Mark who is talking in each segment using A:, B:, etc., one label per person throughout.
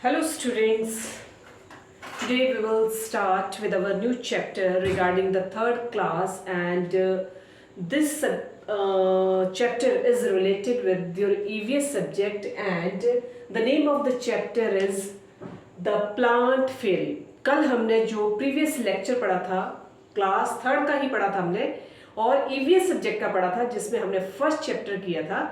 A: Hello students, today we will start with our new chapter regarding the third class and this chapter is related with your EVS subject and the name of the chapter is The Plant Fairy. कल हमने जो previous lecture पढ़ा था class third का ही पढ़ा था हमने और EVS सब्जेक्ट का पढ़ा था जिसमें हमने फर्स्ट चैप्टर किया था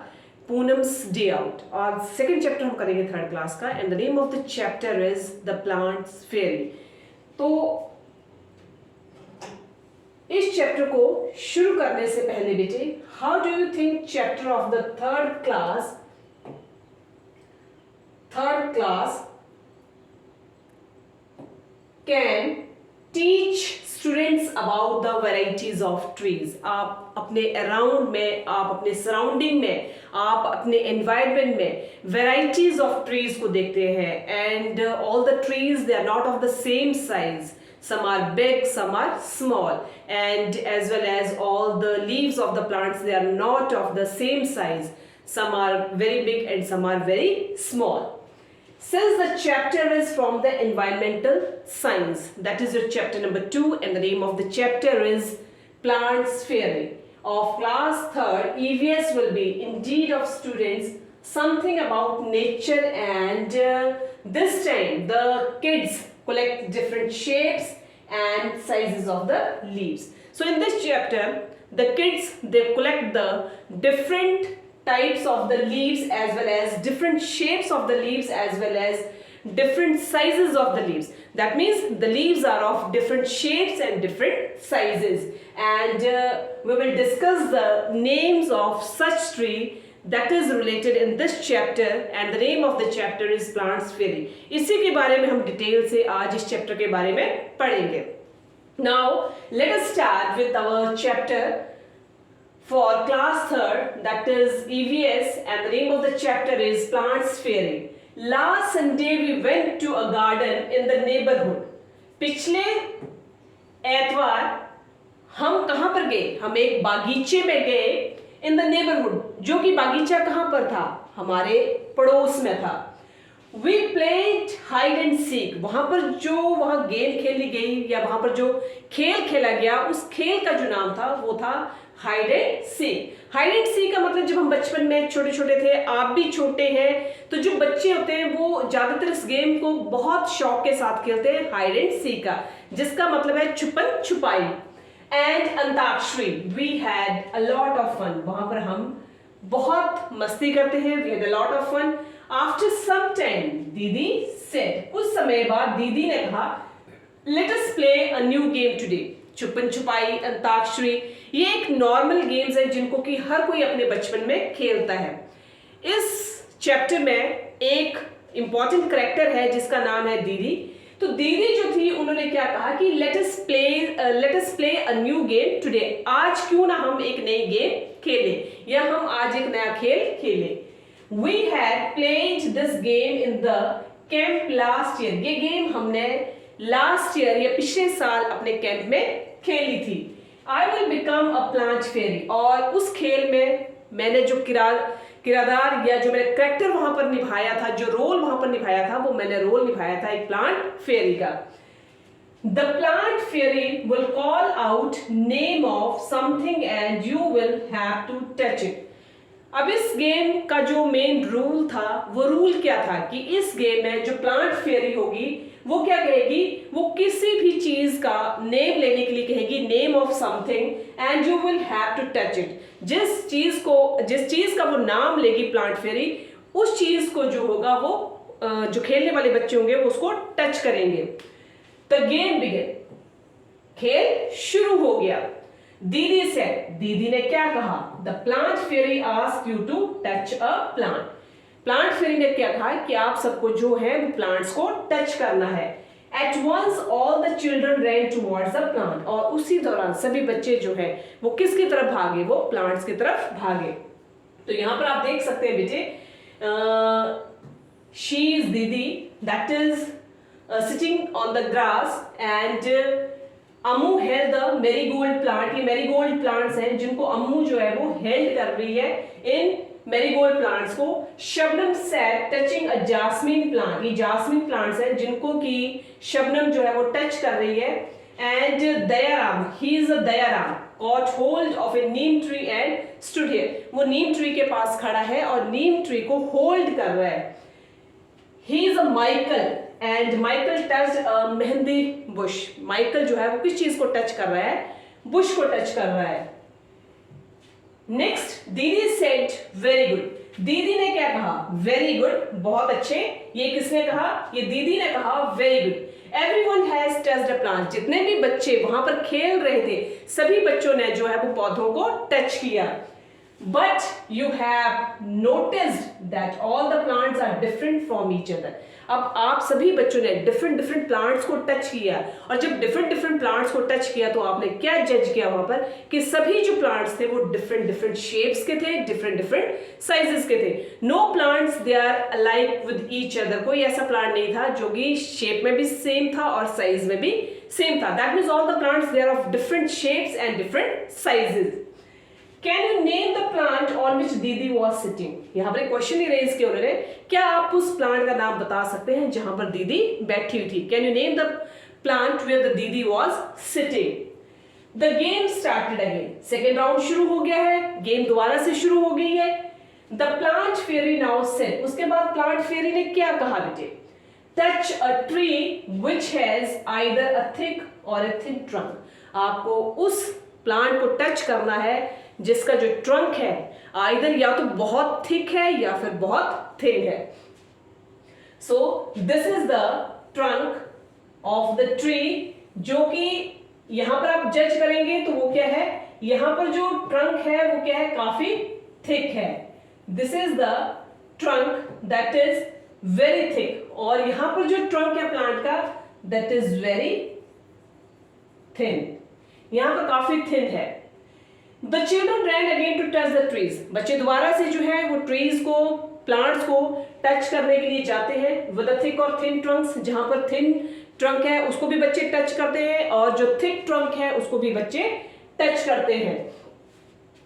A: पूनम्स डे आउट और सेकंड चैप्टर हम करेंगे थर्ड क्लास का and the name of the chapter is the plants fairy. तो इस चैप्टर को शुरू करने से पहले बेटे how do you think chapter of the third class can teach students about the varieties of trees. आप अपने अराउंड में, आप अपने सराउंडिंग में, आप अपने एनवायरमेंट में वेराइटीज ऑफ ट्रीज को देखते हैं and all the trees they are not of the same size, some are big, some are small, and as well as all the leaves of the plants, they are not of the same size, some are very big and some are very small. Since the chapter is from the environmental science, that is your chapter number 2 and the name of the chapter is Plants Fairy. Of class 3rd, EVS will be indeed of students something about nature and this time the kids collect different shapes and sizes of the leaves. So in this chapter, the kids they collect the different types of the leaves as well as different shapes of the leaves as well as different sizes of the leaves. That means the leaves are of different shapes and different sizes and we will discuss the names of such tree that is related in this chapter and the name of the chapter is Plants Fairy. इसी के बारे में हम detail से आज इस chapter के बारे में पढ़ेंगे. Now let us start with our chapter for class 3rd, that is EVS, and the name of the chapter is Plants Fairy. Last Sunday we went to a garden in the neighborhood. पिछले एतवार हम कहाँ पर गए? हम एक बागीचे में गए in the neighborhood, जो कि बागीचा कहाँ पर था? हमारे पड़ोस में था. We played hide and seek. वहाँ पर जो वहाँ गेम खेली गई या वहाँ पर जो खेल खेला गया उस खेल का जो नाम था वो था hide and seek. Hide and seek का मतलब जब हम बचपन में छोटे छोटे थे, आप भी छोटे हैं, तो जो बच्चे होते हैं वो ज्यादातर इस गेम को बहुत शौक के साथ खेलते हैं हाइड एंड सीक का, जिसका मतलब है छुपन छुपाई. And antakshari, we had a lot of fun. वहां पर हम बहुत मस्ती करते हैं. We had a lot of fun. After some time didi said, कुछ समय बाद दीदी ने कहा let us play a new game today. छुपन छुपाई, अंताक्षरी ये एक नॉर्मल गेम्स है जिनको कि हर कोई अपने बचपन में खेलता है. इस चैप्टर में एक इंपॉर्टेंट कैरेक्टर है जिसका नाम है दीदी. तो दीदी जो थी उन्होंने क्या कहा कि late us play a new game today. आज क्यों ना हम एक नई गेम खेलें या हम आज एक नया खेल खेलें. We had played this game in the camp last year. ये गेम हमने लास्ट ईयर या पिछले साल अपने कैंप में खेली थी. I will become a plant fairy. और उस खेल में मैंने जो किरदार या जो मैंने कैरेक्टर वहां पर निभाया था, जो रोल वहां पर निभाया था, वो मैंने रोल निभाया था एक प्लांट फेरी का. The plant fairy will call out name of something and you will have to touch it. अब इस गेम का जो मेन रूल था वो रूल क्या था कि इस गेम में जो प्लांट फेरी होगी वो क्या कहेगी, वो किसी भी चीज का नेम लेने के लिए कहेगी name of something and you will have to touch it. जिस चीज का वो नाम लेगी प्लांट फेरी, उस चीज को जो होगा वो जो खेलने वाले बच्चे होंगे वो उसको टच करेंगे. द गेम बिगिन, खेल शुरू हो गया. दीदी से, दीदी ने क्या कहा, the plant fairy ask you to touch a plant. Plant fairy ने क्या कहा कि आप सबको जो है वो प्लांट्स को टच करना है. At once all the children ran towards the plant. और उसी दौरान सभी बच्चे जो है वो किसकी तरफ भागे, वो प्लांट्स की तरफ भागे. तो यहां पर आप देख सकते हैं बेटे, शी इज दीदी that is sitting on the grass and Ammu held the marigold plant. ये मेरीगोल्ड प्लांट्स हैं जिनको अम्मू जो है वो हेल्ड कर रही है इन मैरीगोल्ड प्लांट्स को। Shabnam sat touching a jasmine plant, ये जास्मिन प्लांट्स हैं जिनको कि शबनम जो है वो टच कर रही है। And Dayaram, he is a Dayaram, caught hold of a neem tree and stood here, वो नीम ट्री के पास खड़ा है और नीम ट्री को होल्ड कर रहा है। He is a Michael and Michael touched a mehndi Bush, Michael जो है वो किस चीज को टच कर रहा है, बुश को टच कर रहा है। नेक्स्ट, दीदी सेड वेरी गुड, दीदी ने क्या कहा, वेरी गुड, बहुत अच्छे। ये किसने कहा, ये दीदी ने कहा very good. Everyone has touched a plant, जितने भी बच्चे वहां पर खेल रहे थे सभी बच्चों ने जो है वो पौधों को टच किया। But you have noticed that all the plants are different from each other. अब आप सभी बच्चों ने डिफरेंट प्लांट्स को टच किया, और जब डिफरेंट प्लांट्स को टच किया तो आपने क्या जज किया वहां पर कि सभी जो प्लांट्स थे वो डिफरेंट शेप्स के थे, डिफरेंट साइजेस के थे। No plants they are alike with each other, कोई ऐसा प्लांट नहीं था जो कि शेप में भी सेम था और साइज में भी सेम था। That means all the plants they are of different shapes and different sizes. Can you name the plant on which दीदी was sitting? यहाँ पर एक क्वेश्चन ही रेज किया उन्होंने, क्या आप उस प्लांट का नाम बता सकते हैं जहां पर दीदी बैठी हुई थी? Can you name the plant where the दीदी was sitting? The game started again. Second round शुरू हो गया है, गेम दोबारा से शुरू हो गई है। The plant fairy now said, उसके बाद प्लांट फेरी ने क्या कहा बेटे? Touch a tree which has either a thick or a thin trunk. आपको उस प्लांट को टच करना है जिसका जो ट्रंक है आइदर या तो बहुत थिक है या फिर बहुत थिन है। सो this is the trunk of the tree, जो कि यहां पर आप जज करेंगे तो वो क्या है, यहां पर जो ट्रंक है वो क्या है, काफी थिक है। This is the trunk that is very thick, और यहां पर जो ट्रंक है प्लांट का दैट इज वेरी थिन, यहां पर काफी थिन है। The children ran again to touch the trees. बच्चे दोबारा से जो है वो ट्रीज को, प्लांट्स को टच करने के लिए जाते हैं with the thick और thin trunks, जहां पर थिन ट्रंक है उसको भी बच्चे टच करते हैं और जो थिक ट्रंक है उसको भी बच्चे टच करते हैं।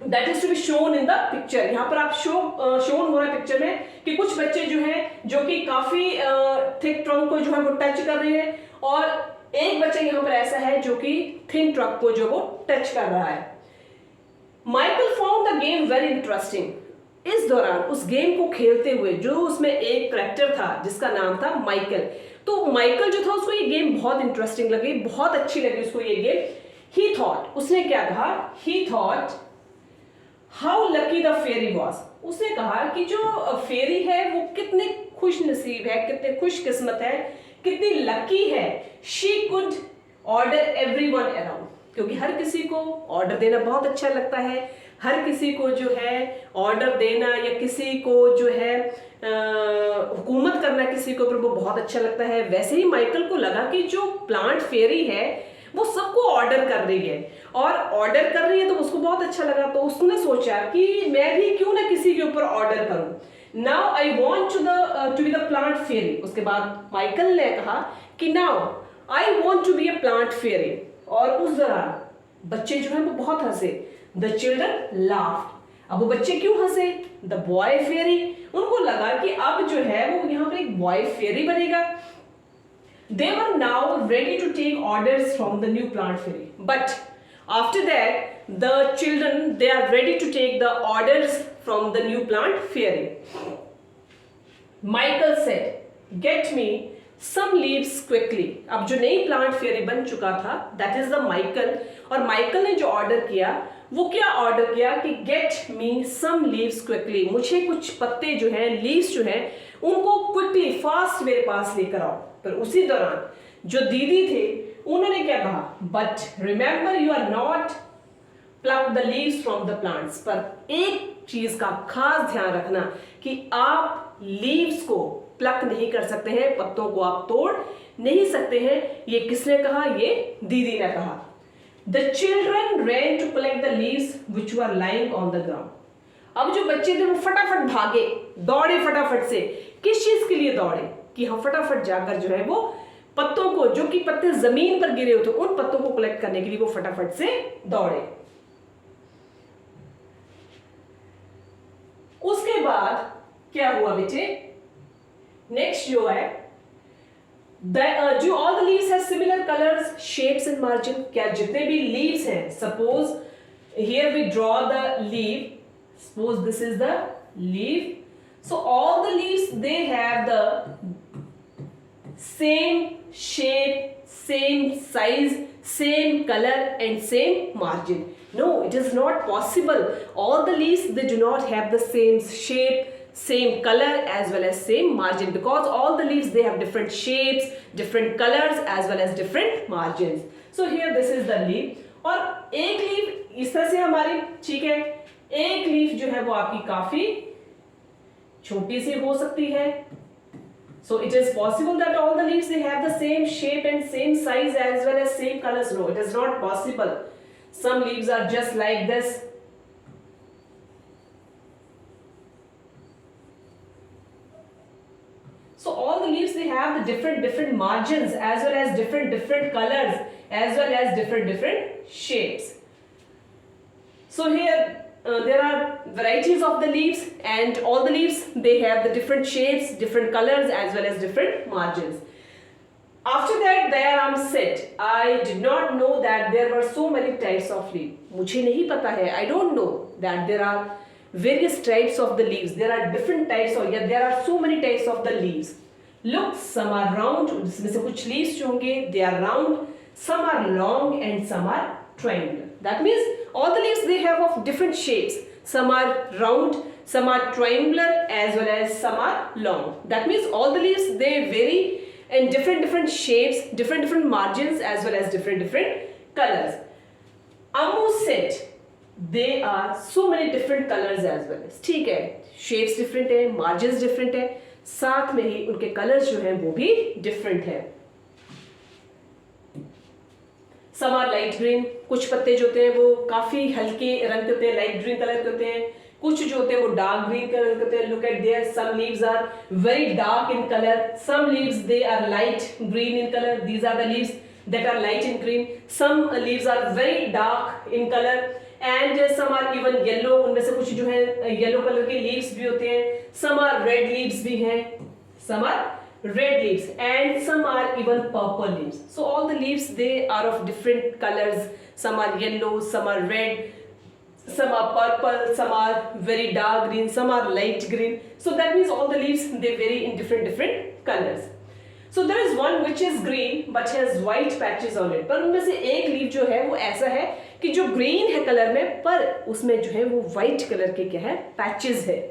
A: That is to be shown in the picture. यहाँ पर आप शोन हो रहा है पिक्चर में कि कुछ बच्चे जो हैं जो कि काफी थिक ट्रंक को जो है वो टच कर रहे हैं, और एक बच्चा यहाँ पर ऐसा है जो कि थिन ट्रंक को जो वो टच कर रहा है। Michael found the game very interesting. इस दौरान उस गेम को खेलते हुए जो उसमें एक करेक्टर था जिसका नाम था माइकल, तो माइकल जो था उसको ये गेम बहुत इंटरेस्टिंग लगी, बहुत अच्छी लगी उसको ये गेम। ही थॉट, उसने क्या कहा, he thought how lucky the fairy was, उसने कहा कि जो फेरी है वो कितने खुश नसीब है, कितने खुश किस्मत है, कितनी लकी है। She could order everyone around, क्योंकि हर किसी को ऑर्डर देना बहुत अच्छा लगता है, हर किसी को जो है ऑर्डर देना या किसी को जो है हुकूमत करना किसी के ऊपर वो बहुत अच्छा लगता है। वैसे ही माइकल को लगा कि जो प्लांट फेरी है वो सबको ऑर्डर कर रही है, और ऑर्डर कर रही है तो उसको बहुत अच्छा लगा, तो उसने सोचा कि मैं भी क्यों ना किसी के ऊपर ऑर्डर करूं। Now I want to be the plant fairy. उसके बाद माइकल ने कहा कि now I want to be a plant fairy, और उस दौरान बच्चे जो हैं वो बहुत हंसे। The children laughed. अब वो बच्चे क्यों हंसे? द बॉय फेरी, उनको लगा कि अब जो है वो यहाँ पर एक बॉय फेरी बनेगा। They were now ready to take orders from the new plant fairy, but after that the children, they are ready to take the orders from the new plant fairy. Michael said, get me some leaves quickly. अब जो नई plant फेरी बन चुका था that is the Michael, और Michael ने जो order किया वो क्या ऑर्डर किया कि get me some leaves quickly, मुझे कुछ पत्ते जो हैं, लीव्स जो हैं, उनको क्विकली फास्ट मेरे पास लेकर आओ। पर उसी दौरान जो दीदी थे उन्होंने क्या कहा, but remember you are not pluck the leaves from the plants. पर एक चीज का खास ध्यान रखना कि आप लीव्स को प्लक नहीं कर सकते हैं, पत्तों को आप तोड़ नहीं सकते हैं। ये किसने कहा? ये दीदी ने कहा। The children ran to collect the leaves which were lying on the ground. अब जो बच्चे थे वो फटाफट भागे, दौड़े फटाफट से। किस चीज के लिए दौड़े? कि हम फटाफट जाकर जो है वो पत्तों को, जो कि पत्ते जमीन पर गिरे होते, उन पत्तों को कलेक्ट करने के लिए वो फटाफट से दौड़े। उसके बाद क्या हुआ बेटे, नेक्स्ट जो है जो all the leaves have similar colours, shapes and margin. क्या जितने भी लीव्स हैं, suppose here we draw the leaf, suppose this is the leaf, so all the leaves they have the same shape, same size, same color and same margin. No, it is not possible. All the leaves they do not have the same shape, same color as well as same margin, because all the leaves they have different shapes, different colors as well as different margins. So here this is the leaf, और एक leaf इस तरह से हमारी, ठीक है, एक leaf जो है वो आपकी काफी छोटी सी हो सकती है। So it is possible that all the leaves they have the same shape and same size as well as same colors. No, it is not possible. Some leaves are just like this. So all the leaves they have the different margins as well as different colors as well as different shapes. So here there are varieties of the leaves, and all the leaves they have the different shapes, different colors as well as different margins. After that there I'm said, I did not know that there were so many types of leaf. मुझे नहीं पता है, I don't know that there are various types of the leaves. There are different types, or yeah, there are so many types of the leaves. Look, some are round, जिसमें से कुछ leaves जो होंगे they are round, some are long and some are triangular. That means all the leaves they have of different shapes. Some are round, some are triangular as well as some are long. That means all the leaves they vary in different shapes, different margins as well as different colors. Ammu said they are so many different colors as well. ठीक है, shapes different है, margins different है, साथ में ही उनके colors जो हैं वो भी different है। Some are light green, कुछ पत्ते जो होते हैं वो काफी हल्के रंग के होते हैं, लाइट ग्रीन कलर के होते हैं, कुछ जो होते हैं वो डार्क ग्रीन कलर के होते हैं। Look at there, some leaves are very dark in color, some leaves they are light green in color. These are the leaves that are light in green. Some leaves are very dark in color and some are even yellow. उनमें से कुछ जो है yellow colour के leaves भी होते हैं, some are red leaves भी हैं, some are red leaves and some are even purple leaves. So all the leaves they are of different colors. Some are yellow, some are red, some are purple, some are very dark green, some are light green. So that means all the leaves they vary in different colors. So there is one which is green but has white patches on it. पर उनमें से एक leaf जो है वो ऐसा है कि जो green है कलर में, पर उसमें जो है वो white कलर के क्या है, patches है।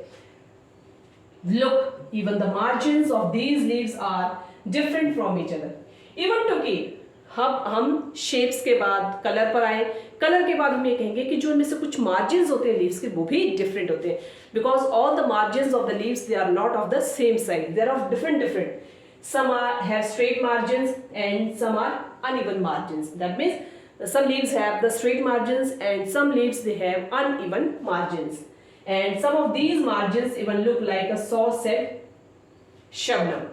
A: Look, even the margins of these leaves are different from each other. Even to कि हम shapes के बाद कलर पर आए, कलर के बाद हम ये कहेंगे कि जो इनमें से कुछ margins होते हैं leaves के वो भी different होते हैं, because all the margins of the leaves they are not of the same size, they are of different. Some have straight margins and some are uneven margins. That means some leaves have the straight margins and some leaves they have uneven margins. And some of these margins even look like a saw said Shabnam.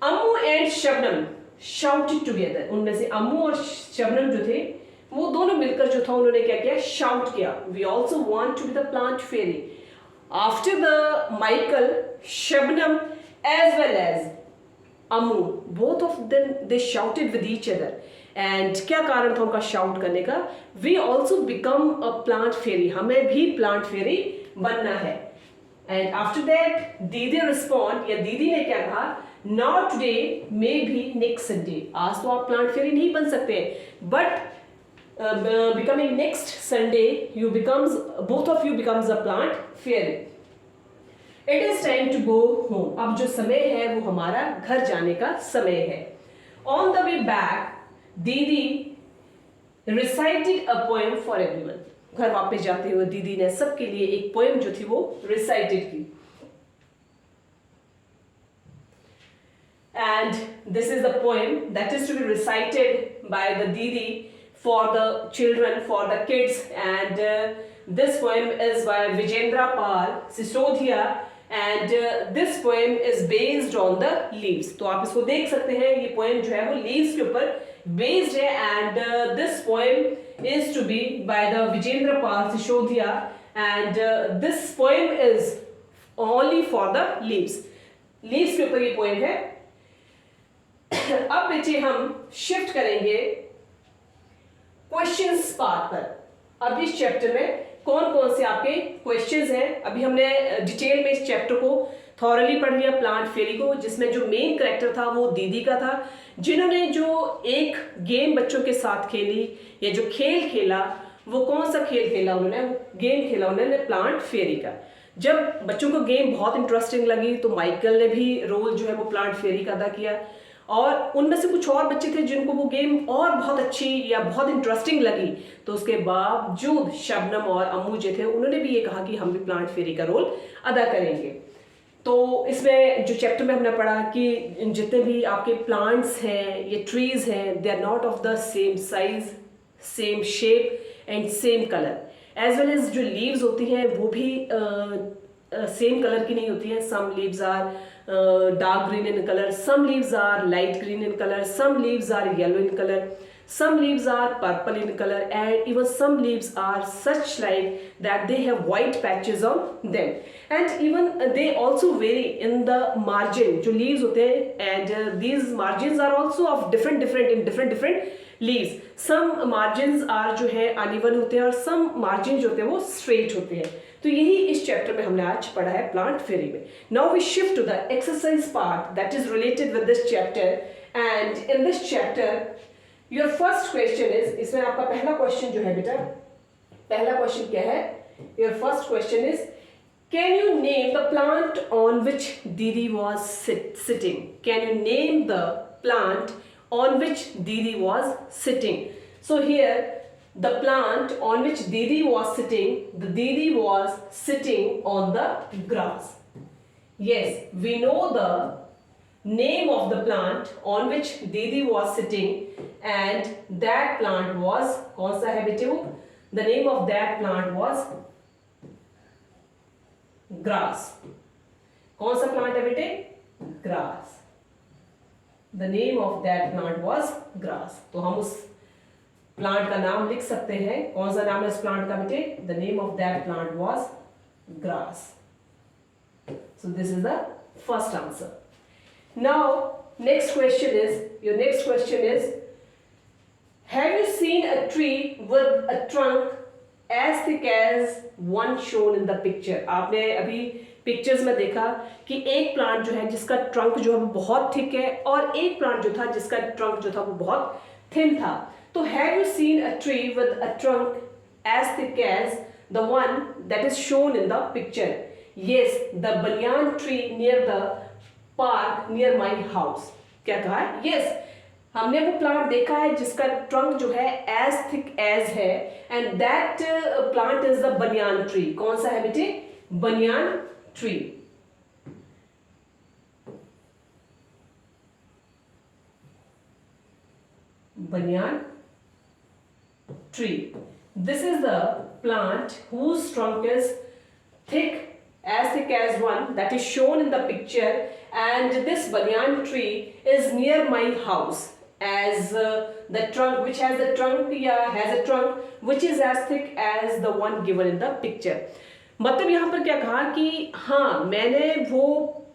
A: Ammu and Shabnam shouted together. उनमें से अम्मू और शबनम जो थे वो दोनों मिलकर जो था उन्होंने क्या किया, shout किया. We also want to be the plant fairy. After the Michael, Shabnam as well as Ammu, both of them they shouted with each other. And क्या कारण था उनका शाउट करने का? We also become a plant fairy. हमें भी plant fairy बनना है. And after that, दीदी respond या दीदी ने क्या कहा? Not today, maybe next Sunday. आज तो आप plant fairy नहीं बन सकते, but becoming next Sunday, both of you becomes a plant fairy. It is time to go home. अब जो समय है वो हमारा घर जाने का समय है. On the way back, दीदी recited a poem for everyone. घर वापस जाते हुए दीदी ने सबके लिए एक पोएम जो थी वो recited की. And this is the poem that is to be recited by the Didi for the children, for the kids. And this poem is by Vijendra Pal Sisodhia. And this poem is based on the leaves. तो आप इसको देख सकते हैं, ये poem जो है वो leaves के ऊपर based है. And this poem is to be by the Vijendra Pal Sisodhia. And this poem is only for the leaves. Leaves के ऊपर ये poem है. अब बेटे हम शिफ्ट करेंगे क्वेश्चंस पार्ट पर. अब इस चैप्टर में कौन कौन से आपके क्वेश्चंस हैं. अभी हमने डिटेल में इस चैप्टर को थॉरली पढ़ लिया, प्लांट फेरी को, जिसमें जो मेन कैरेक्टर था वो दीदी का था, जिन्होंने जो एक गेम बच्चों के साथ खेली या जो खेल खेला, वो कौन सा खेल खेला उन्होंने, वो गेम खेला उन्होंने प्लांट फेरी का. जब बच्चों को गेम बहुत इंटरेस्टिंग लगी तो माइकल ने भी रोल जो है वो प्लांट फेरी का अदा किया, और उनमें से कुछ और बच्चे थे जिनको वो गेम और बहुत अच्छी या बहुत इंटरेस्टिंग लगी. तो उसके बावजूद शबनम और अम्मू जो थे उन्होंने भी ये कहा कि हम भी प्लांट फेरी का रोल अदा करेंगे. तो इसमें जो चैप्टर में हमने पढ़ा कि जितने भी आपके प्लांट्स हैं, ये ट्रीज हैं, they are not of the same size, same shape and same colour. As well as जो लीव्स होती हैं वो भी सेम कलर की नहीं होती हैं. Some leaves are dark green in color, some leaves are light green in color, some leaves are yellow in color, some leaves are purple in color, and even some leaves are such like that they have white patches on them, and even they also vary in the margin. जो leaves होते हैं, and these margins are also of different in different leaves. some margins are जो है uneven होते हैं, और some margins जो होते हैं वो straight होते हैं. तो यही इस चैप्टर में हमने आज पढ़ा है प्लांट फेरी में. Now we shift to the exercise part that is related with this chapter. And in this chapter your first question is, इसमें आपका पहला क्वेश्चन जो है बेटा, पहला क्वेश्चन क्या है, your first question is can you name the plant on which didi was sitting. Can you name the plant on which didi was sitting. So here the plant on which Didi was sitting, the Didi was sitting on the grass. Yes, we know the name of the plant on which Didi was sitting, and that plant was, कौन सा है बेटे वो, the name of that plant was grass. कौन सा plant है बेटे, grass. The name of that plant was grass. तो हम उस प्लांट का नाम लिख सकते हैं. कौन सा नाम है इस प्लांट का बेटे, the name of that plant was grass. So this is the first answer. Now next question is, your next question is have you seen a tree with a trunk as thick as one shown in the picture. आपने अभी pictures में देखा कि एक plant जो है जिसका trunk जो है वो बहुत थिक है, और एक प्लांट जो था जिसका ट्रंक जो था वो बहुत थिन था. तो have you seen a tree with a trunk as thick as the one that is shown in the picture? Yes, the banyan tree near the park near my house. क्या कहा है? Yes, हमने वो plant देखा है जिसका trunk जो है as thick as है, and that plant is the banyan tree. कौन सा है बेटे, banyan tree. Banyan tree. This is the plant whose trunk is thick as one that is shown in the picture, and this banyan tree is near my house as the trunk which has the trunk has a trunk which is as thick as the one given in the picture. मतलब यहाँ पर क्या कहा कि हाँ मैंने वो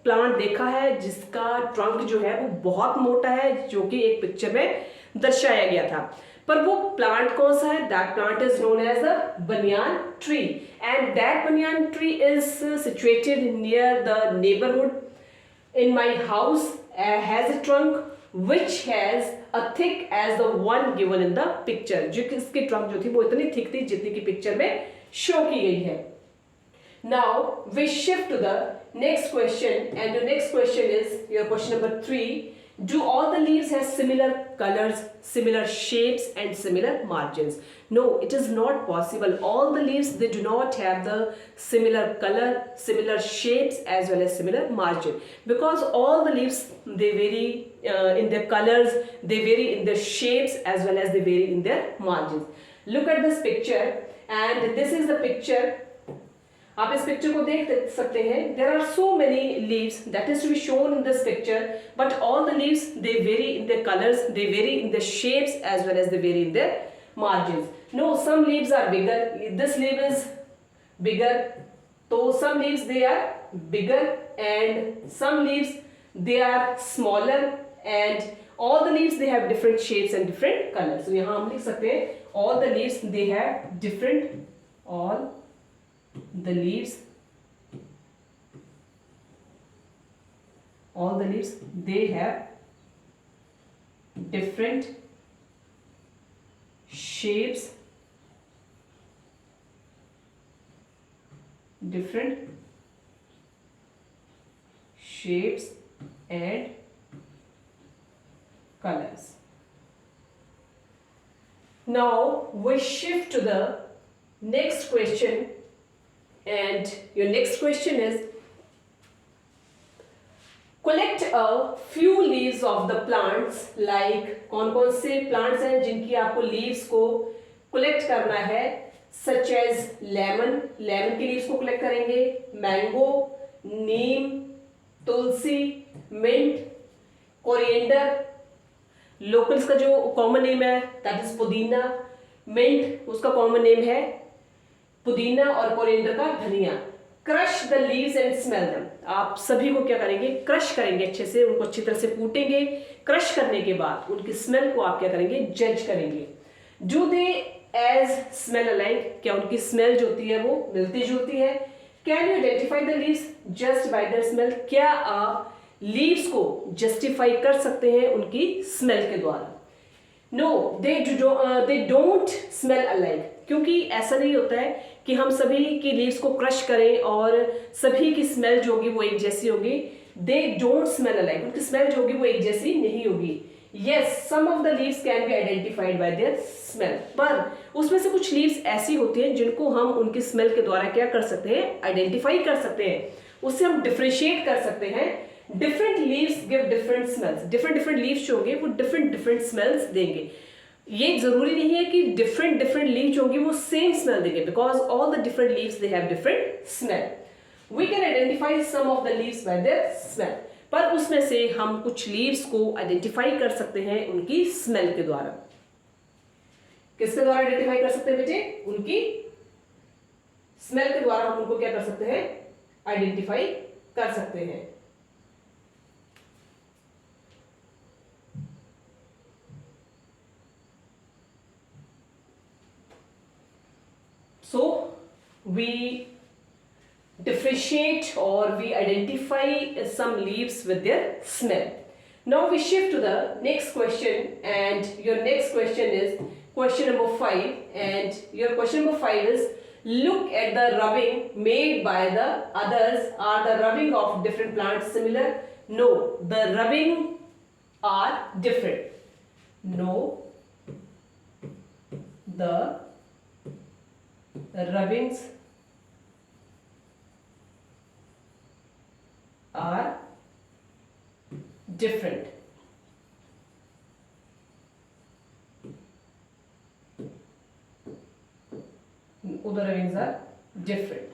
A: plant देखा है जिसका ट्रंक जो है वो बहुत मोटा है, जो कि एक पिक्चर में दर्शाया गया था. पर वो प्लांट कौन सा है, that plant is known as the banyan tree, and that banyan tree is situated near the neighbourhood in my house, has a trunk which has a thick as the one given in the picture. जो कि इसकी trunk जो थी वो इतनी thick थी जितनी की पिक्चर में शो की गई है. Now we shift to the next question, and your next question is your question number 3. Do all the leaves have similar colors, similar shapes and similar margins? No, it is not possible. All the leaves, they do not have the similar color, similar shapes as well as similar margin, because all the leaves, they vary in their colors, they vary in their shapes as well as they vary in their margins. Look at this picture, and this is the picture. आप इस picture को देख सकते हैं. There are so many leaves that is to be shown in this picture, but all the leaves, they vary in their colors, they vary in their shapes as well as they vary in their margins. No, some leaves are bigger. This leaf is bigger, तो some leaves they are bigger and some leaves they are smaller and all the leaves they have different shapes and different colors. So यहाँ हम लिख सकते हैं all the leaves they have different, all the leaves they have different shapes, and colors. Now we shift to the next question, and your next question is collect a few leaves of the plants. Like कौन कौन से plants हैं जिनकी आपको leaves को collect करना है, such as lemon की leaves को collect करेंगे, mango, neem, तुलसी, mint, coriander, लोकल्स का जो कॉमन नेम है दैट इज पुदीना, मिंट उसका कॉमन नेम है पुदीना, और कोरिएंडर का धनिया. Crush the leaves and smell them. आप सभी को क्या करेंगे, क्रश करेंगे अच्छे से, उनको अच्छी तरह से कूटेंगे. क्रश करने के बाद उनकी स्मेल को आप क्या करेंगे, जज करेंगे. Do they as smell alike, क्या उनकी स्मेल जो होती है वो मिलती जुलती है. Can you identify the leaves just by their smell, क्या आप लीव्स को जस्टिफाई कर सकते हैं उनकी स्मेल के द्वारा. No they don't smell alike, क्योंकि ऐसा नहीं होता है कि हम सभी की लीव्स को क्रश करें और सभी की स्मेल जो होगी वो एक जैसी होगी. दे डोंट स्मेल अलाइक, उनकी स्मेल जो होगी वो एक जैसी नहीं होगी. Yes, some of the leaves can be identified by their smell, पर उसमें से कुछ लीव्स ऐसी होती हैं जिनको हम उनकी स्मेल के द्वारा क्या कर सकते हैं, आइडेंटिफाई कर सकते हैं, उससे हम डिफरेंशिएट कर सकते हैं. Different leaves give different smells, different leaves जो होंगे वो डिफरेंट स्मेल्स देंगे. ये जरूरी नहीं है कि डिफरेंट लीव्स जो होंगी वो सेम स्मेल देंगे, because all the different leaves they have different smell. We can identify some of the leaves by their smell, पर उसमें से हम कुछ लीव्स को आइडेंटिफाई कर सकते हैं उनकी स्मेल के द्वारा. किसके द्वारा आइडेंटिफाई कर सकते हैं बेटे, उनकी स्मेल के द्वारा हम उनको क्या कर सकते हैं, आइडेंटिफाई कर सकते हैं. So we differentiate or we identify some leaves with their smell. Now we shift to the next question, and your next question is question number 5, and your question number 5 is look at the rubbing made by the others. Are the rubbing of different plants similar? No, the rubbing are different. No, the rubbings are different. The rubbings are different.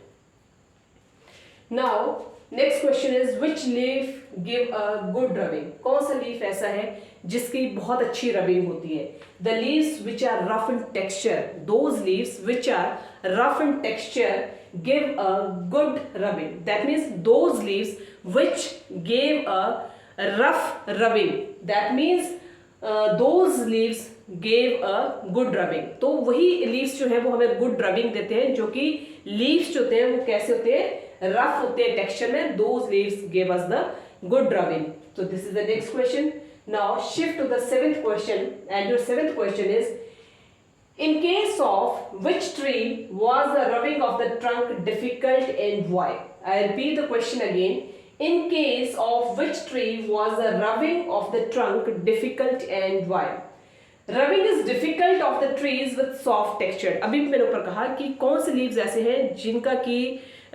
A: Now next question is which leaf give a good rubbing. कौन सा leaf ऐसा है जिसकी बहुत अच्छी rubbing होती है. The leaves which are rough in texture, those leaves which are rough in texture give a good rubbing. That means those leaves which gave a rough rubbing, that means those leaves gave a good rubbing. तो वही leaves जो है वो हमें good rubbing देते हैं, जो कि leaves जो होते हैं वो कैसे होते हैं, rough होते हैं texture में. Those leaves gave us the good rubbing. So this is the next question. Now shift to the 7th question, and your 7th question is in case of which tree was the rubbing of the trunk difficult and why. I repeat the question again. In case of which tree was the rubbing of the trunk difficult and why. Rubbing is difficult of the trees with soft texture. अभी मैंने ऊपर कहा कि कौन से leaves ऐसे हैं जिनका की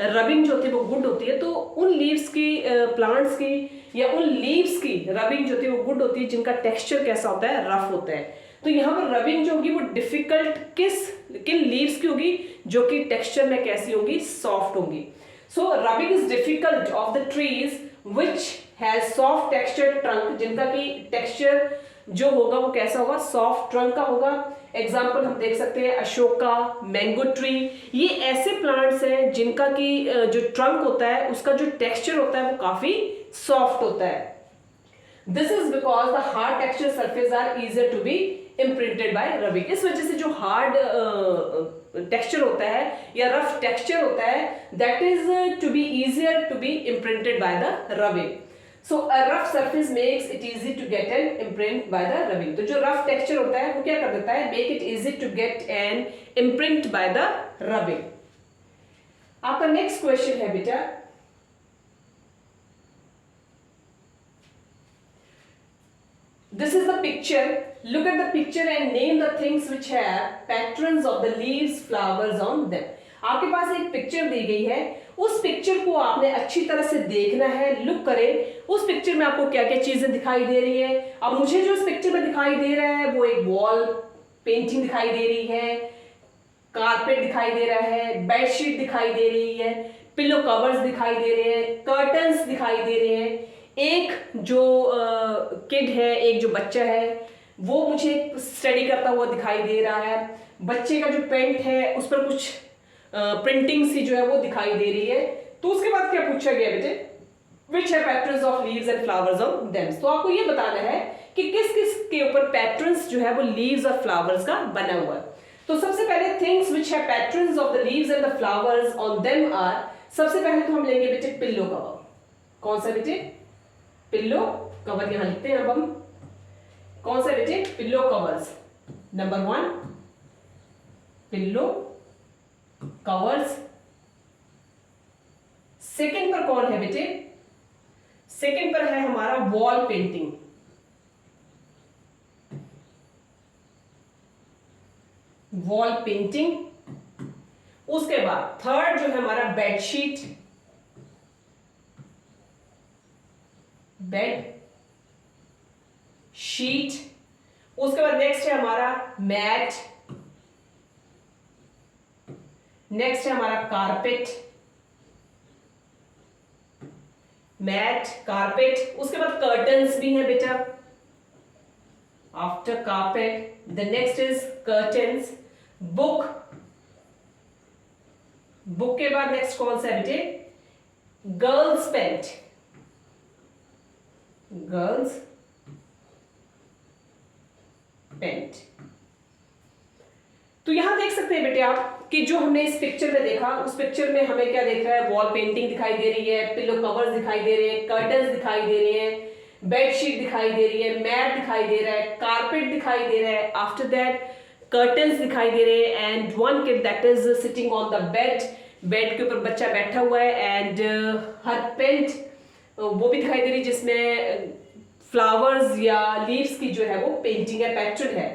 A: रबिंग जो होती है वो गुड होती है. तो उन लीव्स की प्लांट्स की या उन लीव्स की रबिंग जो होती है वो गुड होती है जिनका टेक्सचर कैसा होता है, रफ होता है. तो यहाँ पर रबिंग जो होगी वो डिफिकल्ट किन लीव्स की होगी, जो कि टेक्सचर में कैसी होगी, सॉफ्ट होगी. So rubbing is difficult of the trees which has soft texture trunk, जिनका की टेक्सचर जो होगा वो कैसा होगा, सॉफ्ट ट्रंक का होगा. एग्जाम्पल हम देख सकते हैं अशोका, मैंगो ट्री। ये ऐसे प्लांट्स हैं जिनका की जो ट्रंक होता है उसका जो टेक्सचर होता है वो काफी सॉफ्ट होता है। This is because the hard texture surface are easier to be imprinted by rubbing. इस वजह से जो हार्ड टेक्सचर होता है या रफ टेक्सचर होता है that is to be easier to be imprinted by the rubbing. So a rough surface makes it easy to get an imprint by the rubbing. तो जो रफ टेक्सचर होता है वो क्या कर देता है, make it easy to get an imprint by the rubbing. आपका नेक्स्ट क्वेश्चन है बेटा, this is the picture. Look at the picture and name the things which have patterns of the leaves, flowers on them. आपके पास एक picture दी गई है, उस picture को आपने अच्छी तरह से देखना है। लुक करें उस पिक्चर में आपको क्या क्या चीजें दिखाई दे रही है। अब मुझे जो इस पिक्चर में दिखाई दे रहा है वो एक वॉल पेंटिंग दिखाई दे रही है, कारपेट दिखाई दे रहा है, बेडशीट दिखाई दे रही है, पिलो कवर्स दिखाई दे रहे हैं, कर्टन्स दिखाई दे रहे हैं। एक जो किड है, एक जो बच्चा है वो मुझे स्टडी करता हुआ दिखाई दे रहा है। बच्चे का जो पेंट है उस पर कुछ प्रिंटिंग सी जो है वो दिखाई दे रही है। तो उसके बाद क्या पूछा गया बेटे, विच है patterns of leaves and flowers on them. तो आपको ये बताना है कि किस किस के ऊपर पैटर्न्स जो है वो लीव्स और फ्लावर्स का बना हुआ है। तो सबसे पहले थिंग्स विच है patterns of the leaves and the flowers on them are, सबसे पहले तो हम लेंगे बेटे पिल्लो कवर। कौन सा बेटे, पिल्लो कवर। यहां लिखते हैं अब हम कौन सा बेटे, pillow covers. Number 1 pillow covers. Second पर कौन है बेटे, सेकंड पर है हमारा वॉल पेंटिंग। Wall painting. उसके बाद थर्ड जो है हमारा बेडशीट, बेड शीट। उसके बाद नेक्स्ट है हमारा मैट, नेक्स्ट है हमारा कारपेट, मैट कारपेट। उसके बाद कर्टन्स भी हैं बेटा। After carpet the next is curtains. Book, book के बाद नेक्स्ट कौन सा है बेटे, गर्ल्स पेंट, गर्ल्स पेंट। तो यहां देख सकते हैं बेटे आप कि जो हमने इस पिक्चर में देखा उस पिक्चर में हमें क्या देख रहा है, वॉल पेंटिंग दिखाई दे रही है, पिलो कवर्स दिखाई दे रहे हैं, कर्टन्स दिखाई दे रहे हैं, बेडशीट दिखाई दे रही है, मैट दिखाई दे रहा है, कारपेट दिखाई दे रहा है, आफ्टर दैट कर्टन्स दिखाई दे रहे हैं and one kid that is sitting on the bed, bed के ऊपर बच्चा बैठा हुआ है एंड हर पेंट वो भी दिखाई दे रही है जिसमें फ्लावर्स या लीव्स की जो है वो पेंटिंग है, पैटर्न है।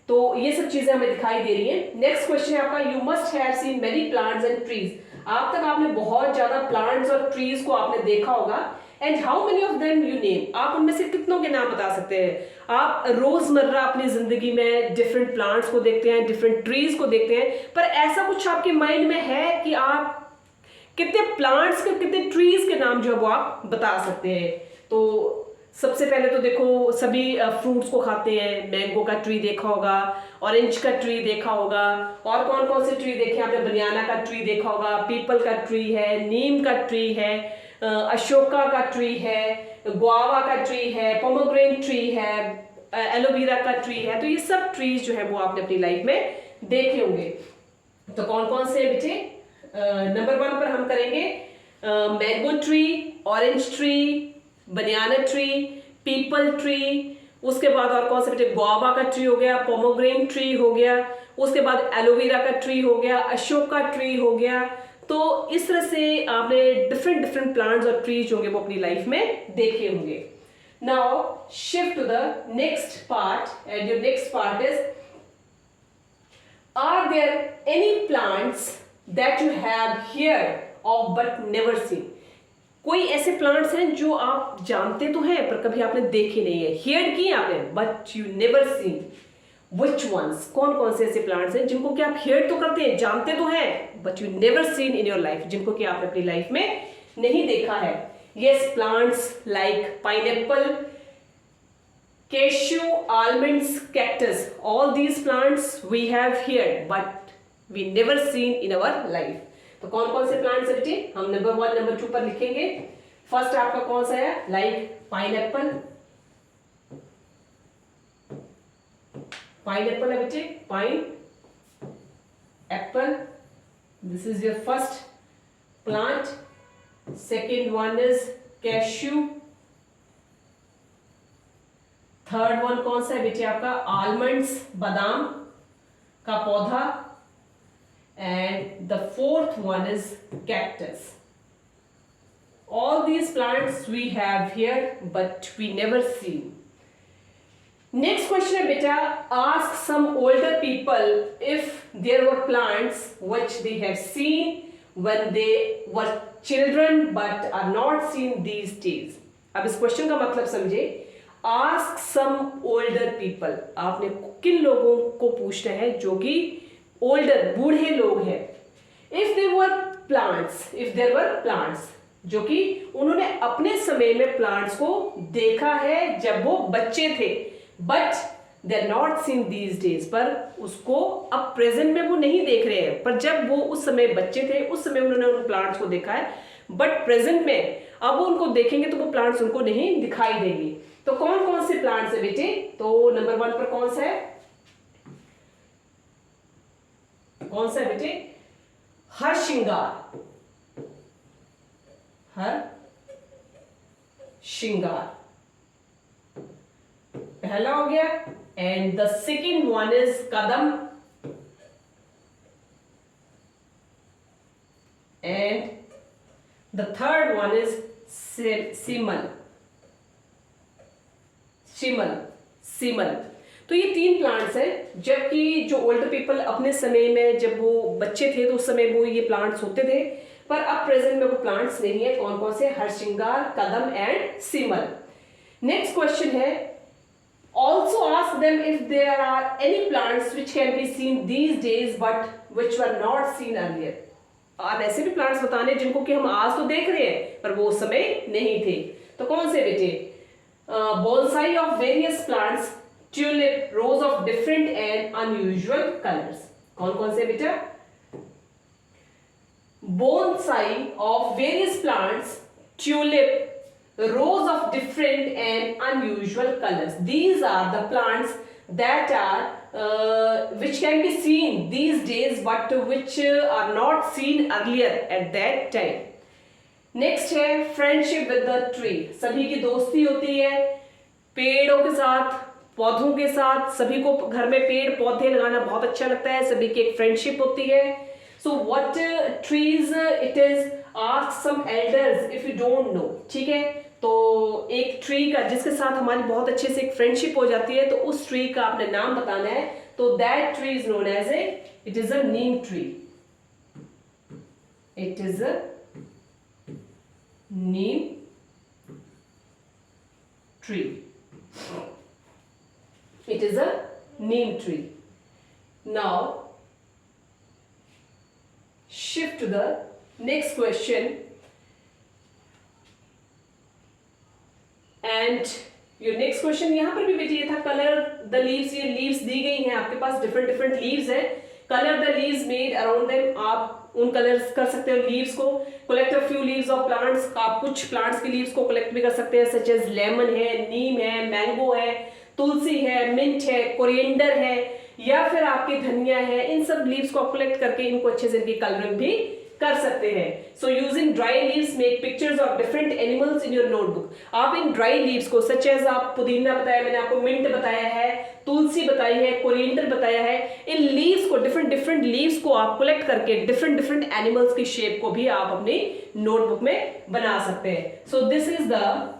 A: तो ये सब चीजें हमें दिखाई दे रही है। नेक्स्ट क्वेश्चन है आपका, you must have seen many plants and trees. आप तक आपने बहुत ज्यादा प्लांट्स और ट्रीज को आपने देखा होगा and how many of them you name. आप उनमें से कितनों के नाम बता सकते हैं। आप रोजमर्रा अपनी जिंदगी में डिफरेंट प्लांट्स को देखते हैं, डिफरेंट ट्रीज को देखते हैं, पर ऐसा कुछ आपके माइंड में है कि आप कितने प्लांट्स के, कितने ट्रीज के नाम जो है वो आप बता सकते हैं। तो सबसे पहले तो देखो सभी फ्रूट्स को खाते हैं। मैंगो का ट्री देखा होगा, ऑरेंज का ट्री देखा होगा, और कौन कौन से ट्री देखे आपने, बनाना का ट्री देखा होगा, पीपल का ट्री है, नीम का ट्री है, अशोका का ट्री है, गुआवा का ट्री है, पोमोग्रेनेट ट्री है, एलोवेरा का ट्री है। तो ये सब ट्रीज जो है वो आपने अपनी लाइफ में देखे होंगे। तो कौन कौन से बेटे, नंबर 1 पर हम करेंगे मैंगो ट्री, ऑरेंज ट्री, बनाना ट्री, पीपल ट्री। उसके बाद और कौन सा बेटे, गुआवा का ट्री हो गया, पोमोग्रेनेट ट्री हो गया, उसके बाद एलोवेरा का ट्री हो गया, अशोका ट्री हो गया। तो इस तरह से आपने डिफरेंट डिफरेंट प्लांट्स और ट्रीज होंगे वो अपनी लाइफ में देखे होंगे। Now shift to the next part and your next part is, are there any plants that you have heard of but never seen. कोई ऐसे प्लांट्स हैं जो आप जानते तो हैं पर कभी आपने देखे नहीं है, हियर किए आपने but you never seen. Which ones, कौन कौन से ऐसे प्लांट्स हैं जिनको कि आप हियर तो करते हैं, जानते तो हैं, but you never seen in your life, जिनको कि आपने अपनी लाइफ में नहीं देखा है। Yes, plants like pineapple, cashew, almonds, cactus. All these plants we have here, but we never seen in our life. तो कौन कौन से प्लांट्स है बेटे, हम नंबर 1 नंबर 2 पर लिखेंगे. फर्स्ट आपका कौन सा है, लाइक पाइनएप्पल. पाइनएप्पल है बेटे, pine Apple. This is your first plant. Second one is cashew. Third one कौन सा है बेटे आपका, आलमंड्स, बादाम का पौधा. And the fourth one is cactus. All these plants we have here, but we never see. Next question है बेटा, ask some older people if there were plants which they have seen when they were children but are not seen these days. अब इस question का मतलब समझे. Ask some older people. आपने किन लोगों को पूछना है जो कि older, बूढ़े लोग हैं. If there were plants जो कि उन्होंने अपने समय में प्लांट्स को देखा है जब वो बच्चे थे, but they are not seen these days. पर उसको अब प्रेजेंट में वो नहीं देख रहे हैं, पर जब वो उस समय बच्चे थे उस समय उन्होंने उन प्लांट्स को देखा है, बट प्रेजेंट में अब वो उनको देखेंगे तो वो प्लांट्स उनको नहीं दिखाई देंगे. तो कौन कौन से प्लांट्स है बेटे, तो नंबर 1 पर कौन सा है, बेटे, हर श्रृंगार. पहला हो गया. And the second one is kadam. And the third one is simal. तो ये 3 प्लांट्स हैं. जबकि जो ओल्डर पीपल अपने समय में जब वो बच्चे थे तो उस समय वो ये प्लांट्स होते थे, पर अब प्रेजेंट में वो प्लांट्स नहीं है. कौन कौन से, harshringar, kadam and simal. Next question है, also ask them if there are any plants which can be seen these days but which were not seen earlier. आप ऐसे भी प्लांट्स बताने जिनको कि हम आज तो देख रहे हैं पर वो उस समय नहीं थे. तो कौन से बेटे, bonsai of various plants, tulip, rose of different and unusual colours. कौन कौन से बेटा, bonsai of various plants, tulip, rows of different and unusual colors. These are the plants that are which can be seen these days but which are not seen earlier at that time. Next है friendship with the tree. सभी की दोस्ती होती है पेड़ों के साथ, पौधों के साथ. सभी को घर में पेड़ पौधे लगाना बहुत अच्छा लगता है. सभी की एक फ्रेंडशिप होती है. So what trees it is, ask some elders if you don't know. ठीक है, तो एक ट्री का जिसके साथ हमारी बहुत अच्छे से एक फ्रेंडशिप हो जाती है, तो उस ट्री का आपने नाम बताना है. तो that tree is known as it is a neem tree. It is a neem tree. It is a neem tree. Now shift to the next question. And your next question यहाँ पर भी बेटी ये था, कलर द लीव्स. ये leaves दी गई हैं आपके पास, डिफरेंट लीव्स है. Colour the leaves made around them. आप उन कलर्स कर सकते हो लीव्स को. Collect a few leaves of plants. आप कुछ प्लांट्स के लीव्स को कलेक्ट भी कर सकते हैं, सच एज लेमन है, नीम है, मैंगो है, तुलसी है, मिंट है, कोरिएंडर है, या फिर आपके धनिया है. इन सब लीव्स को आप कलेक्ट करके इनको अच्छे से इनकी कलरिंग भी कर सकते हैं. So using dry leaves make pictures of different animals in your notebook. आप इन ड्राई लीव्स को, सच एज आप पुदीना बताया मैंने आपको, मिंट बताया है, तुलसी बताई है, कोरिएंडर बताया है, इन लीव्स को, डिफरेंट लीव्स को आप कलेक्ट करके डिफरेंट एनिमल्स की शेप को भी आप अपनी नोटबुक में बना सकते हैं. सो this is the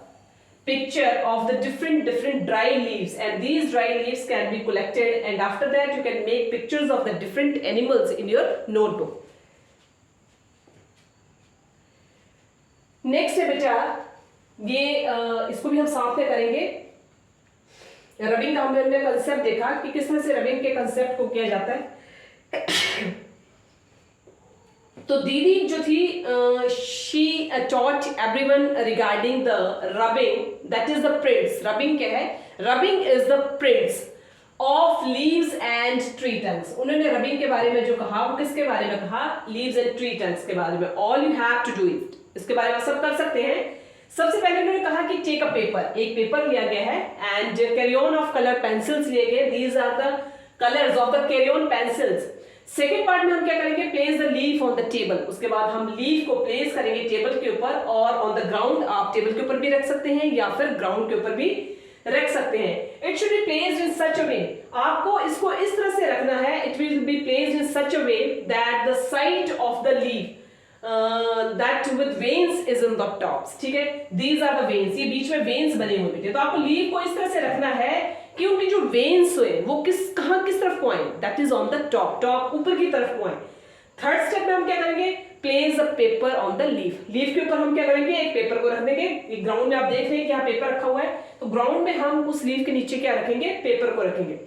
A: picture of the different dry leaves, and these dry leaves can be collected, and after that you can make pictures of the different animals in your notebook. Next है बेटा, ये इसको भी हम साथ में करेंगे. Rubbing का हमने कंसेप्ट देखा कि किस तरह से रबिंग के कंसेप्ट को किया जाता है. तो दीदी जो थी she taught everyone regarding the rubbing, that is the prints. Rubbing क्या है? Rubbing is the prints of leaves and tree tongues. उन्होंने रबिंग के बारे में जो कहा वो किसके बारे में कहा? लीव्स एंड ट्री टंग्स के बारे में। All you have to do it, इसके बारे में सब कर सकते हैं। सबसे पहले उन्होंने कहा कि टेक अ पेपर, एक पेपर लिया गया है and crayon of colour pencils लिए गए। These are the colours of the crayon pencils. Second part में हम क्या करेंगे? Place the leaf on the table. उसके बाद हम लीफ को प्लेस करेंगे टेबल के ऊपर, और ऑन द ग्राउंड, आप टेबल के ऊपर भी रख सकते हैं या फिर ग्राउंड के ऊपर भी रख सकते हैं। It should be placed in such a way, आपको इसको इस तरह से रखना है। It will be placed in such a way that the side of the leaf that with veins is in the tops, ठीक है? These are the veins, ये बीच में veins बने हुए बेटे। तो आपको लीफ को इस तरह से रखना है कि उनकी जो veins हुए वो किस तरफ को आए? That is on the top ऊपर की तरफ को आए। थर्ड स्टेप में हम क्या करेंगे? Place a paper on the leaf. Leaf के ऊपर हम क्या करेंगे? एक पेपर को रख देंगे। ग्राउंड में आप देख रहे हैं कि यहाँ पेपर रखा हुआ है, तो ग्राउंड में हम उस लीफ के नीचे क्या रखेंगे? पेपर को रखेंगे।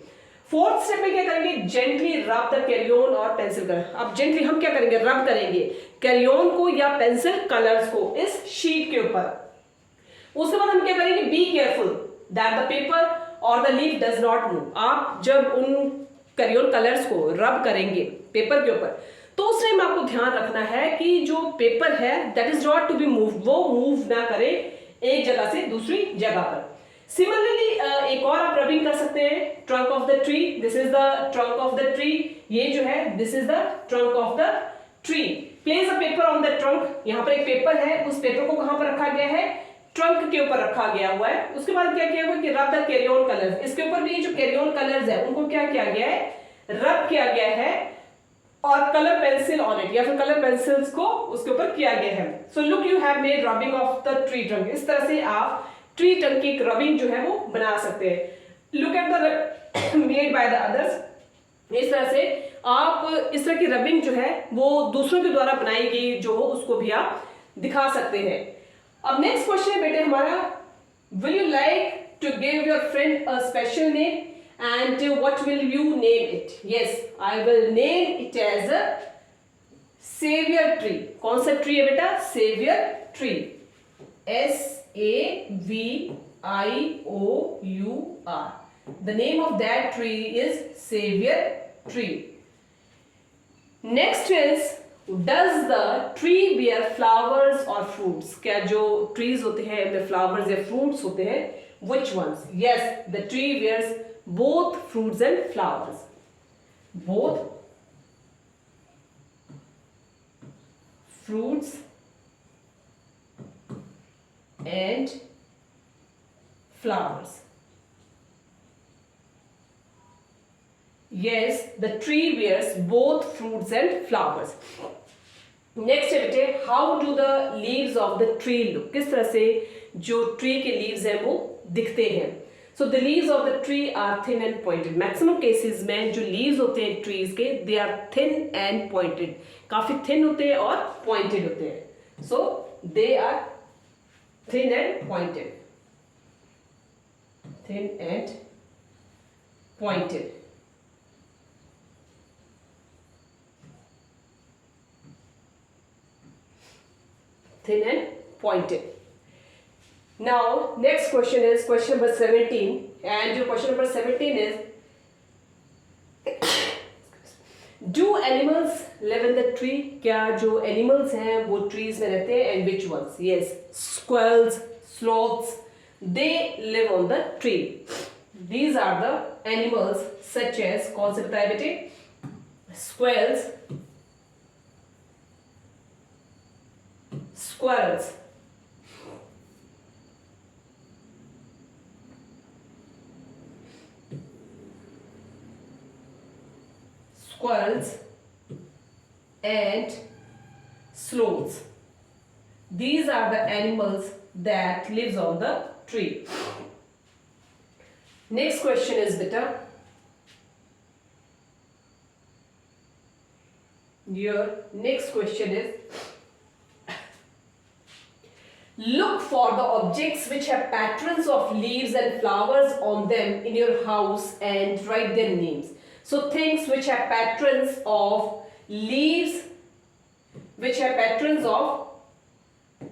A: फोर्थ स्टेप में क्या करेंगे? जेंटली रब द कैरियन और पेंसिल कलर। अब जेंटली हम क्या करेंगे? रब करेंगे कैरियन को या पेंसिल कलर्स को इस शीट के ऊपर। उसके बाद हम क्या करेंगे? Be careful that the paper और the leaf does not move. आप जब उन कैरियन कलर्स को रब करेंगे पेपर के ऊपर, तो उस टाइम आपको ध्यान रखना है कि जो पेपर है that is not to be move, वो मूव ना करे एक जगह से दूसरी जगह पर। सिमिलरली एक और आप रबिंग कर सकते हैं। Trunk of the tree, this is the trunk of the tree. ये जो है this is the trunk of the tree. Place a paper on the trunk, यहाँ पर एक पेपर है, उस पेपर को कहां पर रखा गया है? ट्रंक के ऊपर रखा गया हुआ है। उसके बाद क्या किया हुआ कि रब द कैरियन कलर्स, इसके ऊपर भी जो कैरियन कलर्स है उनको क्या किया गया है? रब किया गया है, और कलर पेंसिल ऑन इट, या फिर कलर पेंसिल्स को उसके ऊपर किया गया है। So look you have made rubbing of the tree trunk. इस तरह से आप ट्री ट्रंक की एक रबिंग जो है वो बना सकते हैं। Look at the made by the others. इस तरह से आप इस तरह की रबिंग जो है वो दूसरों के द्वारा बनाई गई जो हो उसको भी आप दिखा सकते हैं। अब नेक्स्ट क्वेश्चन है बेटे हमारा, will you like to give your friend a special name and what will you name it? Yes, I will name it as a savior tree. कौन सा ट्री है बेटा? savior tree, SAVIOUR। the name of that tree is savior tree. Next is, does the tree bear flowers or fruits? क्या जो trees होते हैं उनमें flowers या fruits होते हैं? Which ones? Yes, the tree bears both fruits and flowers. Both fruits and flowers. Yes, the tree bears both fruits and flowers. Next है बेटे, how do the leaves of the tree look? किस तरह से जो tree के leaves हैं वो दिखते हैं? So the leaves of the tree are thin and pointed. Maximum cases में जो लीव्स होते हैं ट्रीज के, they are thin and pointed, काफी थिन होते हैं और पॉइंटेड होते हैं। So they are thin and pointed, thin and pointed. thin and pointed. Now next question is question number 17, and your question number 17 is, do animals live in the tree? क्या जो animals हैं वो trees में रहते हैं? and which ones? Yes, squirrels, sloths, they live on the tree. These are the animals such as, कौन से बताए बेटे? Squirrels, squirrels, and sloths. These are the animals that lives on the tree. Next question is beta, your next question is, look for the objects which have patterns of leaves and flowers on them in your house and write their names. So things which have patterns of leaves, which are patrons of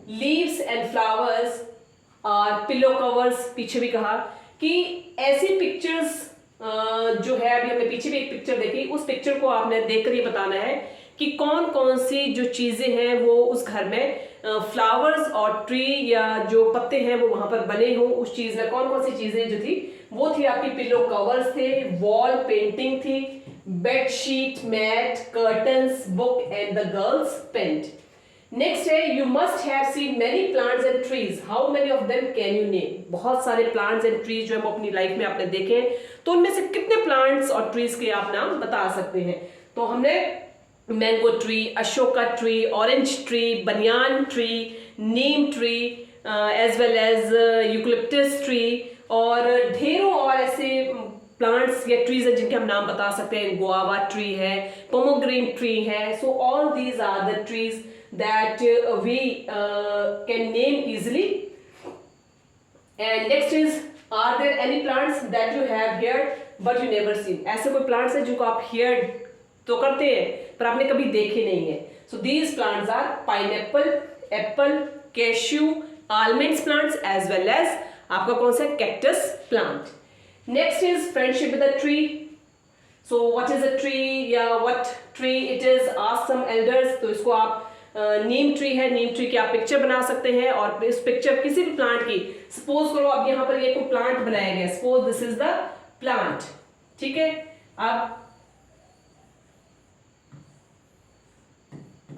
A: leaves and flowers और pillow covers, पीछे भी कहा कि ऐसी pictures जो है, अभी हमने पीछे भी एक पिक्चर देखी, उस पिक्चर को आपने देखकर ये बताना है कि कौन कौन सी जो चीजें हैं वो उस घर में फ्लावर्स और ट्री या जो पत्ते हैं वो वहां पर बने हों, उस चीज में कौन कौन सी चीजें जो थी वो थी आपकी पिलो कवर्स थे, वॉल पेंटिंग थी, bedsheet, mat, curtains, book and the girls paint. Next है you must have seen many plants and trees, how many of them can you name. बहुत सारे प्लांट्स एंड ट्रीज जो है वो अपनी life में आपने देखे हैं, तो उनमें से कितने प्लांट्स और ट्रीज के आप नाम बता सकते हैं। तो हमने mango tree, Ashoka tree, orange tree, banyan tree, neem tree as well as eucalyptus tree और ढेरों और ऐसे प्लांट्स या ट्रीज हैं जिनके हम नाम बता सकते हैं। गुआवा ट्री है, पोमोग्रेनेट ट्री है। So all these are the trees that we can name easily. And next is, are there any plants that you have here but you never seen? ऐसे कोई plants हैं जिनको आप hear तो करते हैं पर आपने कभी देखे नहीं है। So these plants are pineapple, apple, cashew, almonds plants as well as आपका कौन सा cactus plant. Next is friendship with a tree. So what is a tree या what tree it is? Ask some elders. तो इसको आप नीम tree है, नीम tree की आप पिक्चर बना सकते हैं और इस पिक्चर किसी भी प्लांट की, सपोज करो अब यहाँ पर ये कोई प्लांट बनाया गया, suppose this is the plant, ठीक है।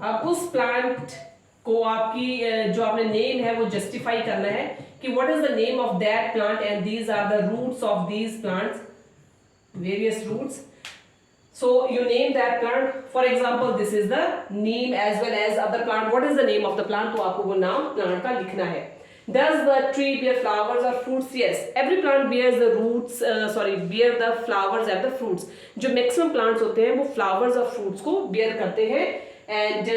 A: अब उस प्लांट को आपकी जो आपने नेम है वो जस्टिफाई करना है कि what is the name of that plant and these are the roots of these plants, various roots. So you name that plant. For example, this is the neem as well as other plant. What is the name of the plant? तो आपको वो नाम plant का लिखना है। Does the tree bear flowers or fruits? Yes, every plant bears the roots. Bear the flowers and the fruits. जो maximum plants होते हैं वो flowers और fruits को bear करते हैं। And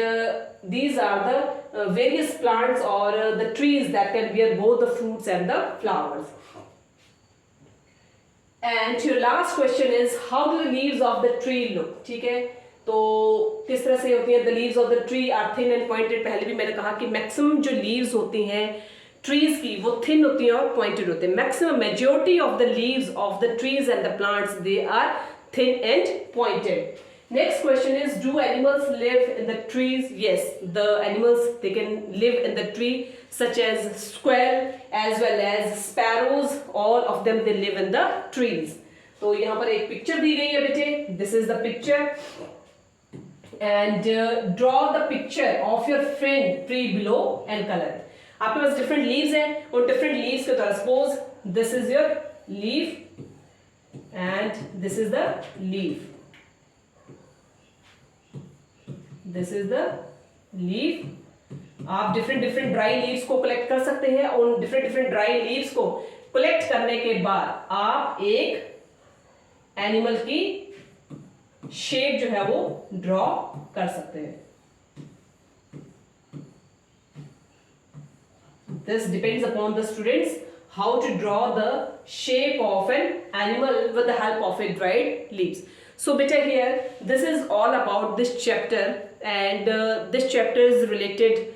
A: these are the various plants or the trees that can bear both the fruits and the flowers. And your last question is how do the leaves of the tree look? ठीक है, तो किस तरह से होती है? The leaves of the tree are thin and pointed. पहले भी मैंने कहा कि मैक्सिमम जो leaves होती हैं ट्रीज की वो थिन होती हैं और पॉइंटेड होते हैं। Maximum majority of the leaves of the trees and the plants they are thin and pointed. Next question is, do animals live in the trees? Yes, the animals, they can live in the tree, such as squirrel as well as sparrows. All of them they live in the trees. तो यहाँ पर एक picture दी गई है बेटे, this is the picture and draw the picture of your friend tree below and color. आपके पास different leaves हैं, उन different leaves के तरह suppose this is your leaf and this is the leaf. This is the leaf. आप different dry leaves को collect कर सकते हैं। उन different dry leaves को collect करने के बाद आप एक animal की shape जो है वो draw कर सकते हैं। This depends upon the students how to draw the shape of an animal with the help of a dried leaves. So beta here, this is all about this chapter and this chapter is related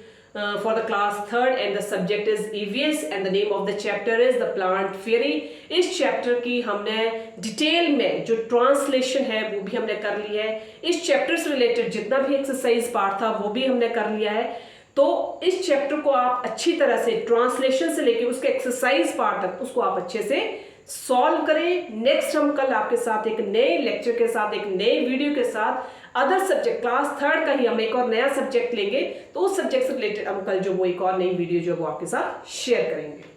A: for the class 3rd and the subject is EVS and the name of the chapter is the plant fairy. इस chapter की हमने detail में जो translation है वो भी हमने कर ली है। इस chapter से related जितना भी एक्सरसाइज पार्ट था वो भी हमने कर लिया है। तो इस चैप्टर को आप अच्छी तरह से ट्रांसलेशन से लेके उसके एक्सरसाइज पार्ट तक उसको आप अच्छे से सॉल्व करें। नेक्स्ट हम कल आपके साथ एक नए लेक्चर के साथ, एक नए वीडियो के साथ, अदर सब्जेक्ट क्लास 3rd का ही हम एक और नया सब्जेक्ट लेंगे, तो उस सब्जेक्ट से रिलेटेड हम कल जो वो एक और नई वीडियो जो वो आपके साथ शेयर करेंगे।